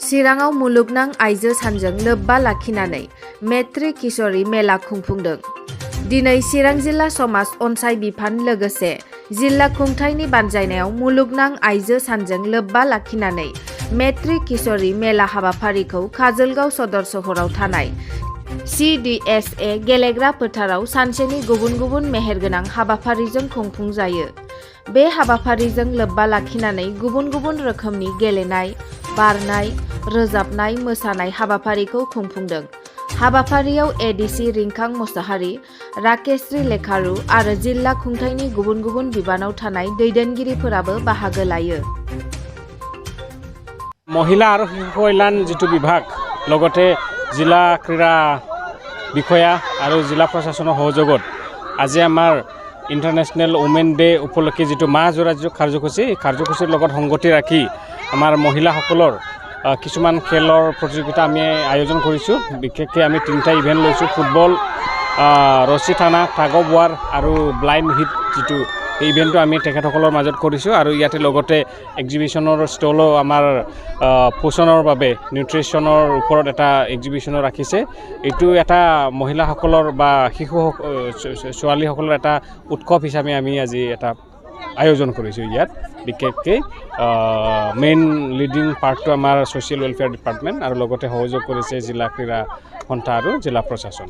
चिराङाव मुलुगनां आइजो सानजों लोब्बा लाखिनानै मेट्रि किशोरी मेला खुंफुंदों। दिनै चिरां जिल्ला समाज अनसाय बिफान लोगोसे जिल्ला खुंथायनि बानजायनायाव मुलुगनां आइजो सानजों लोब्बा लाखिनानै मेट्रि किशोरी मेला हाबाफारिखौ काजोलगाव सदर सहराव थानाय CDSA गेलेग्रा फोथाराव सानसेनि गुबुन गुबुन मेहेरगोनां हाबाफारिजों खुंफुंजायो। बे हाबाफारिजों लोब्बा लाखिनानै गुबुन गुबुन रोखोमनि गेलेनाय, बारनाय, रोजाबनाय, मोसानाय हाबाफारिखौ खुंफुंदों। हाबाफारियाव ADC रिंखां मोसाहारि, राकेश्री लेखारु आरो जिल्ला खुंथायनि गुबुन गुबुन बिबानाव थानाय दैदेनगिरिफोराबो बाहागो लायो। महिला आरो शिशु कल्याण जितु विभाग लगते जिला क्रीड़ा বিষয়া আৰু জিলা প্ৰশাসনৰ সহযোগত আজি আমাৰ ইণ্টাৰনেশ্যনেল ওমেন ডে উপলক্ষে যিটো মাহ জোৰা যিটো কাৰ্যসূচীৰ লগত সংগতি ৰাখি আমাৰ মহিলাসকলৰ কিছুমান খেলৰ প্ৰতিযোগিতা আমি আয়োজন কৰিছোঁ। বিশেষকৈ আমি 3টা ইভেণ্ট লৈছোঁ, ফুটবল, ৰছী টানা, টাগ অফ ৱাৰ আৰু ব্লাইণ্ড হিট যিটো এই ইভেণ্টটো আমি তেখেতসকলৰ মাজত কৰিছোঁ। আৰু ইয়াতে লগতে এক্সিবিশ্যনৰ ষ্টলো আমাৰ পোষণৰ বাবে নিউট্ৰিশ্যনৰ ওপৰত এটা এক্সিবিশ্যনো ৰাখিছে। এইটো এটা মহিলাসকলৰ বা শিশু ছোৱালীসকলৰ এটা উৎসৱ হিচাপে আমি আজি এটা আয়োজন কৰিছোঁ। ইয়াত বিশেষকৈ মেইন লিডিং পাৰ্টটো আমাৰ ছ'চিয়েল ৱেলফেয়াৰ ডিপাৰ্টমেণ্ট আৰু লগতে সহযোগ কৰিছে জিলা ক্ৰীড়া সন্থা আৰু জিলা প্ৰশাসন।